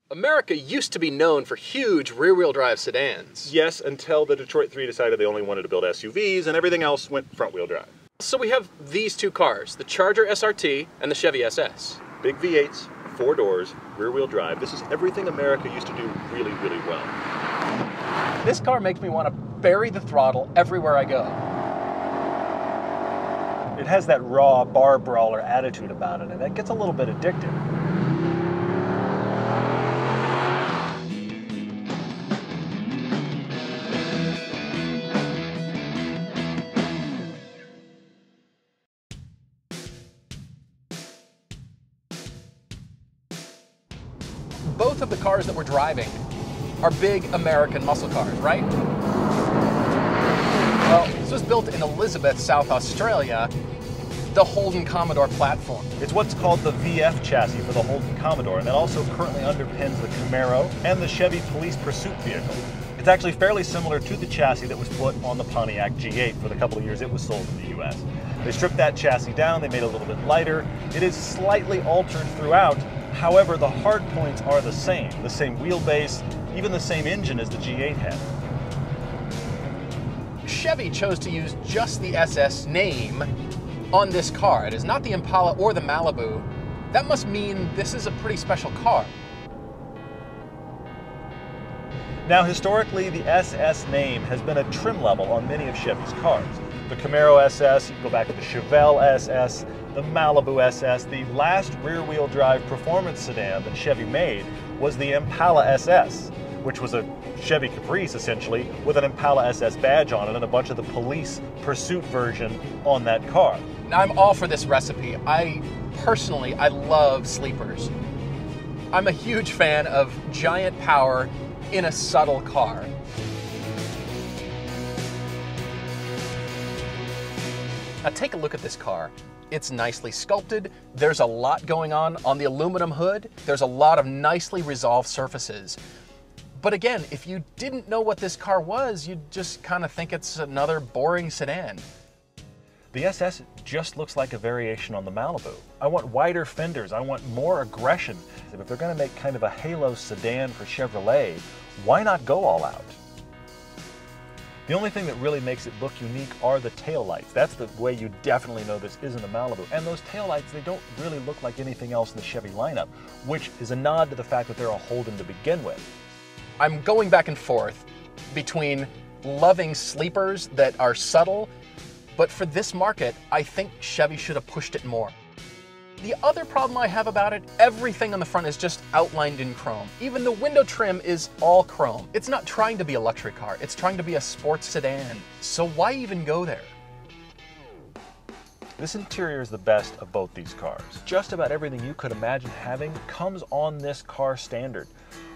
America used to be known for huge rear-wheel drive sedans. Yes, until the Detroit 3 decided they only wanted to build SUVs and everything else went front-wheel drive. So we have these two cars, the Charger SRT and the Chevy SS. Big V8s, 4 doors, rear-wheel drive. This is everything America used to do really, really well. This car makes me want to bury the throttle everywhere I go. It has that raw bar brawler attitude about it, and that gets a little bit addictive. Both of the cars that we're driving are big American muscle cars, right? Well, this was built in Elizabeth, South Australia, the Holden Commodore platform. It's what's called the VF chassis for the Holden Commodore, and that also currently underpins the Camaro and the Chevy Police Pursuit vehicle. It's actually fairly similar to the chassis that was put on the Pontiac G8 for the couple of years it was sold in the US. They stripped that chassis down, they made it a little bit lighter. It is slightly altered throughout. However, the hard points are the same wheelbase, even the same engine as the G8 had. Chevy chose to use just the SS name on this car. It is not the Impala or the Malibu. That must mean this is a pretty special car. Now, historically, the SS name has been a trim level on many of Chevy's cars. The Camaro SS, you can go back to the Chevelle SS, the Malibu SS. The last rear-wheel drive performance sedan that Chevy made was the Impala SS, which was a Chevy Caprice, essentially, with an Impala SS badge on it and a bunch of the Police Pursuit version on that car. Now, I'm all for this recipe. Personally, I love sleepers. I'm a huge fan of giant power in a subtle car. Now take a look at this car. It's nicely sculpted. There's a lot going on the aluminum hood. There's a lot of nicely resolved surfaces. But again, if you didn't know what this car was, you'd just kind of think it's another boring sedan. The SS just looks like a variation on the Malibu. I want wider fenders, I want more aggression. If they're going to make kind of a halo sedan for Chevrolet, why not go all out? The only thing that really makes it look unique are the taillights. That's the way you definitely know this isn't a Malibu. And those taillights, they don't really look like anything else in the Chevy lineup, which is a nod to the fact that they're a Holden to begin with. I'm going back and forth between loving sleepers that are subtle, but for this market, I think Chevy should have pushed it more. The other problem I have about it, everything on the front is just outlined in chrome. Even the window trim is all chrome. It's not trying to be a luxury car, it's trying to be a sports sedan. So why even go there? This interior is the best of both these cars. Just about everything you could imagine having comes on this car standard.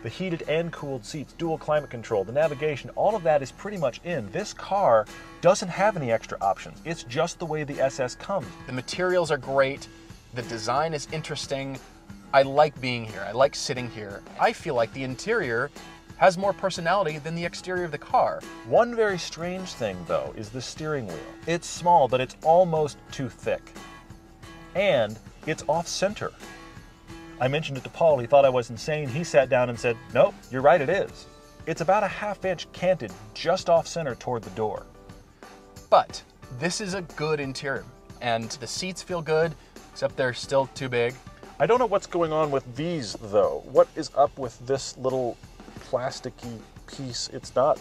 The heated and cooled seats, dual climate control, the navigation, all of that is pretty much in. This car doesn't have any extra options. It's just the way the SS comes. The materials are great. The design is interesting. I like being here. I like sitting here. I feel like the interior has more personality than the exterior of the car. One very strange thing, though, is the steering wheel. It's small, but it's almost too thick. And it's off-center. I mentioned it to Paul. He thought I was insane. He sat down and said, nope, you're right, it is. It's about a ½ inch canted just off-center toward the door. But this is a good interior, and the seats feel good, except they're still too big. I don't know what's going on with these, though. What is up with this little plasticky piece? It's not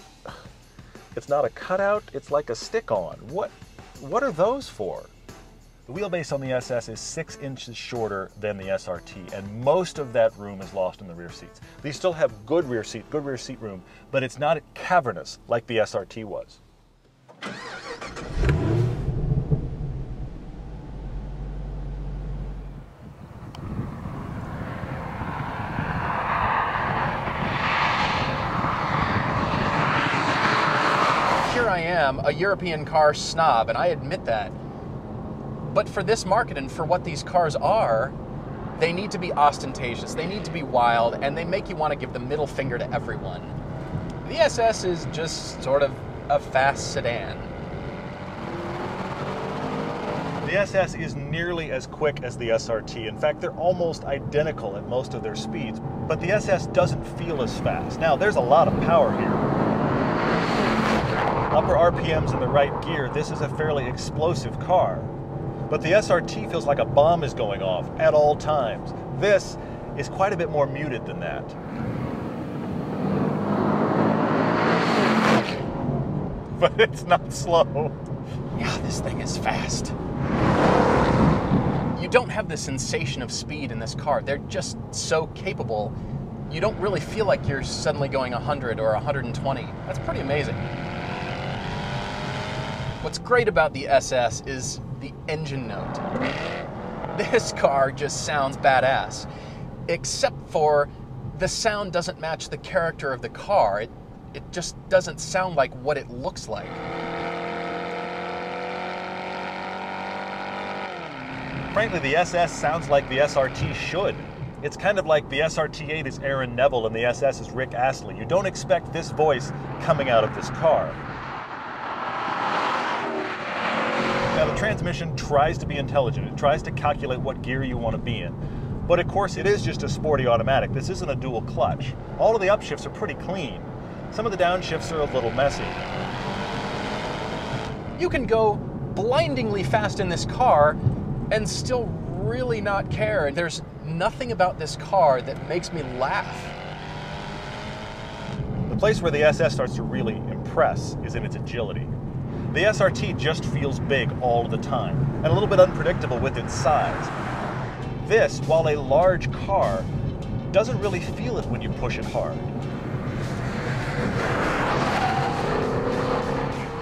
a cutout, it's like a stick-on. What are those for? The wheelbase on the SS is 6 inches shorter than the SRT, and most of that room is lost in the rear seats. These still have good rear seat room, but it's not cavernous like the SRT was. I am a European car snob, and I admit that. But for this market and for what these cars are, they need to be ostentatious, they need to be wild, and they make you want to give the middle finger to everyone. The SS is just sort of a fast sedan. The SS is nearly as quick as the SRT. In fact, they're almost identical at most of their speeds, but the SS doesn't feel as fast. Now, there's a lot of power here. Upper RPMs in the right gear, this is a fairly explosive car. But the SRT feels like a bomb is going off at all times. This is quite a bit more muted than that. But it's not slow. Yeah, this thing is fast. You don't have the sensation of speed in this car. They're just so capable. You don't really feel like you're suddenly going 100 or 120. That's pretty amazing. What's great about the SS is the engine note. This car just sounds badass, except for the sound doesn't match the character of the car. It just doesn't sound like what it looks like. Frankly, the SS sounds like the SRT should. It's kind of like the SRT8 is Aaron Neville and the SS is Rick Astley. You don't expect this voice coming out of this car. Now, the transmission tries to be intelligent. It tries to calculate what gear you want to be in. But of course, it is just a sporty automatic. This isn't a dual clutch. All of the upshifts are pretty clean. Some of the downshifts are a little messy. You can go blindingly fast in this car and still really not care. And there's nothing about this car that makes me laugh. The place where the SS starts to really impress is in its agility. The SRT just feels big all the time, and a little bit unpredictable with its size. This, while a large car, doesn't really feel it when you push it hard.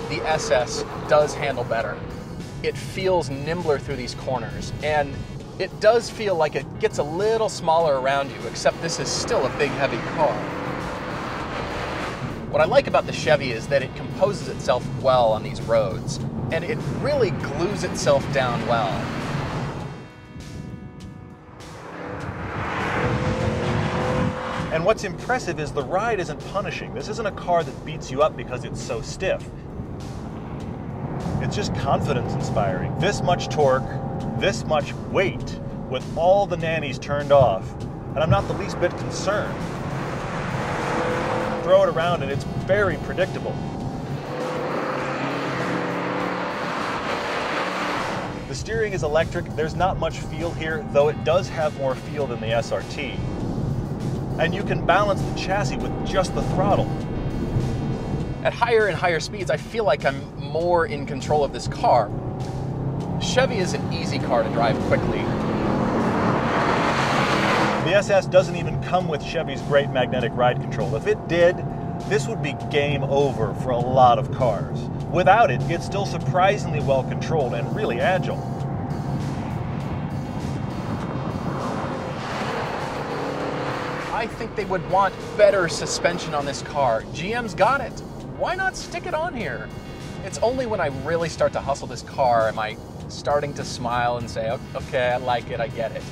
The SS does handle better. It feels nimbler through these corners, and it does feel like it gets a little smaller around you, except this is still a big, heavy car. What I like about the Chevy is that it composes itself well on these roads, and it really glues itself down well. And what's impressive is the ride isn't punishing. This isn't a car that beats you up because it's so stiff. It's just confidence inspiring. This much torque, this much weight, with all the nannies turned off, and I'm not the least bit concerned. Throw it around and it's very predictable. The steering is electric. There's not much feel here, though it does have more feel than the SRT. And you can balance the chassis with just the throttle. At higher and higher speeds, I feel like I'm more in control of this car. Chevy is an easy car to drive quickly. The SS doesn't even come with Chevy's great magnetic ride control. If it did, this would be game over for a lot of cars. Without it, it's still surprisingly well controlled and really agile. I think they would want better suspension on this car. GM's got it. Why not stick it on here? It's only when I really start to hustle this car am I starting to smile and say, okay, I like it, I get it.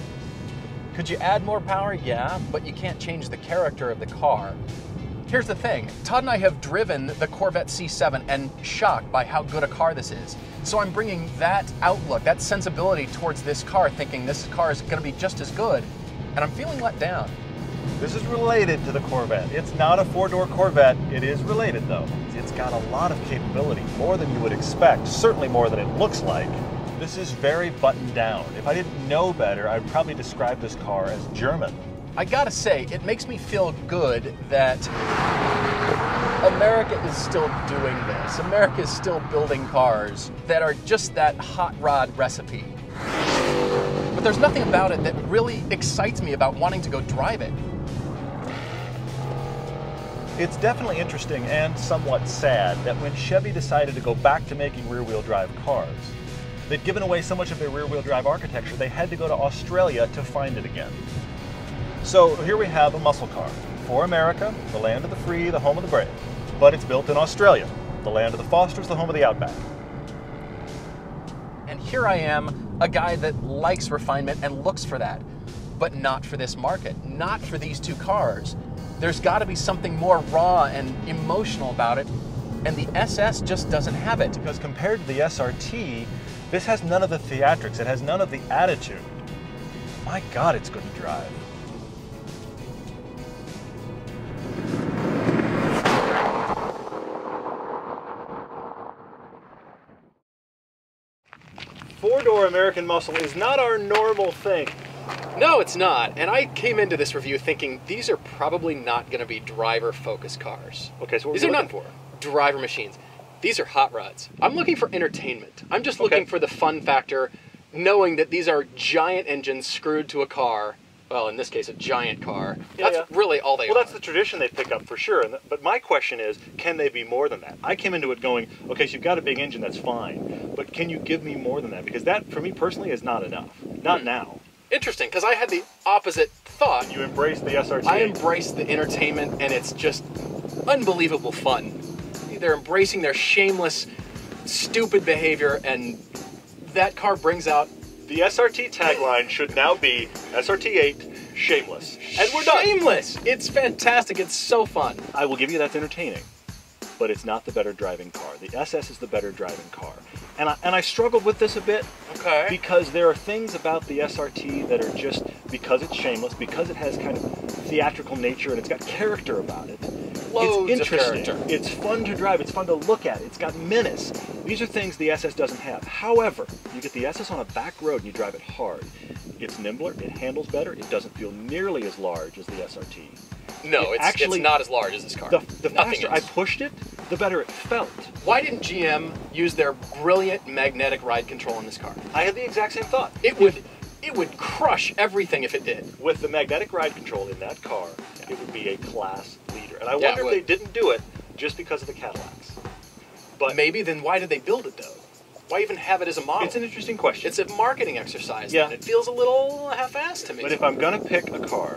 Could you add more power? Yeah, but you can't change the character of the car. Here's the thing, Todd and I have driven the Corvette C7 and shocked by how good a car this is. So I'm bringing that outlook, that sensibility towards this car, thinking this car is gonna be just as good, and I'm feeling let down. This is related to the Corvette. It's not a four-door Corvette. It is related, though. It's got a lot of capability, more than you would expect, certainly more than it looks like. This is very buttoned down. If I didn't know better, I'd probably describe this car as German. I gotta say, it makes me feel good that America is still doing this. America is still building cars that are just that hot rod recipe. But there's nothing about it that really excites me about wanting to go drive it. It's definitely interesting and somewhat sad that when Chevy decided to go back to making rear-wheel drive cars, they'd given away so much of their rear-wheel drive architecture they had to go to Australia to find it again. So here we have a muscle car for America, the land of the free, the home of the brave. But it's built in Australia, the land of the Fosters, the home of the outback. And here I am, a guy that likes refinement and looks for that, but not for this market, not for these two cars. There's got to be something more raw and emotional about it, and the SS just doesn't have it. Because compared to the SRT, This has none of the theatrics. It has none of the attitude. My God, it's good to drive. Four-door American Muscle is not our normal thing. No, it's not. And I came into this review thinking these are probably not going to be driver-focused cars. Okay, so what these are are you not looking for? driver machines. These are hot rods. I'm looking for entertainment. I'm just looking for the fun factor, knowing that these are giant engines screwed to a car. Well, in this case, a giant car. That's really all they are. Well, that's the tradition they pick up for sure. But my question is, can they be more than that? I came into it going, okay, so you've got a big engine, that's fine. But can you give me more than that? Because that, for me personally, is not enough. Not now. Interesting, because I had the opposite thought. You embrace the SRT. I embrace the entertainment, and it's just unbelievable fun. They're embracing their shameless, stupid behavior, and that car brings out... The SRT tagline should now be SRT8 Shameless. And we're done. Shameless! It's fantastic. It's so fun. I will give you that's entertaining, but it's not the better driving car. The SS is the better driving car. And I struggled with this a bit. Okay. Because there are things about the SRT that are just, because it's shameless, because it has kind of theatrical nature and it's got character about it. Loads it's interesting. of character. It's fun to drive. It's fun to look at. It's got menace. These are things the SS doesn't have. However, you get the SS on a back road and you drive it hard. It's nimbler. It handles better. It doesn't feel nearly as large as the SRT. No, it's not as large as this car. The faster I pushed it, the better it felt. Why didn't GM use their brilliant magnetic ride control in this car? I had the exact same thought. It would crush everything if it did. With the magnetic ride control in that car, it would be a class leader. And I wonder if they didn't do it just because of the Cadillacs. But maybe, then why did they build it, though? Why even have it as a model? It's an interesting question. It's a marketing exercise. Yeah. It feels a little half-assed to me. But if I'm going to pick a car,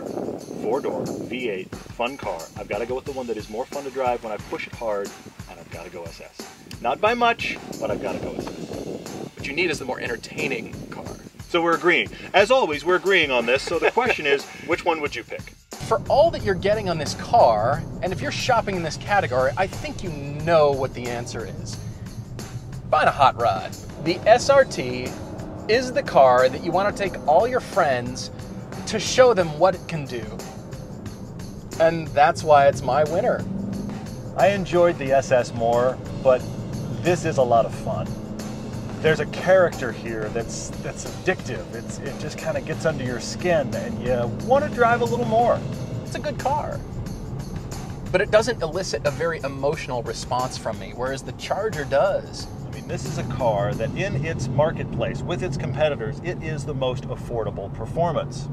four-door, V8, fun car, I've got to go with the one that is more fun to drive when I push it hard, and I've got to go SS. Not by much, but I've got to go SS. What you need is the more entertaining car. So we're agreeing. As always, we're agreeing on this, so the question is, which one would you pick? For all that you're getting on this car, and if you're shopping in this category, I think you know what the answer is. Find a hot rod. The SRT is the car that you want to take all your friends to show them what it can do. And that's why it's my winner. I enjoyed the SS more, but this is a lot of fun. There's a character here that's addictive. It just kind of gets under your skin, and you want to drive a little more. It's a good car. But it doesn't elicit a very emotional response from me, whereas the Charger does. I mean, this is a car that in its marketplace, with its competitors, it is the most affordable performance.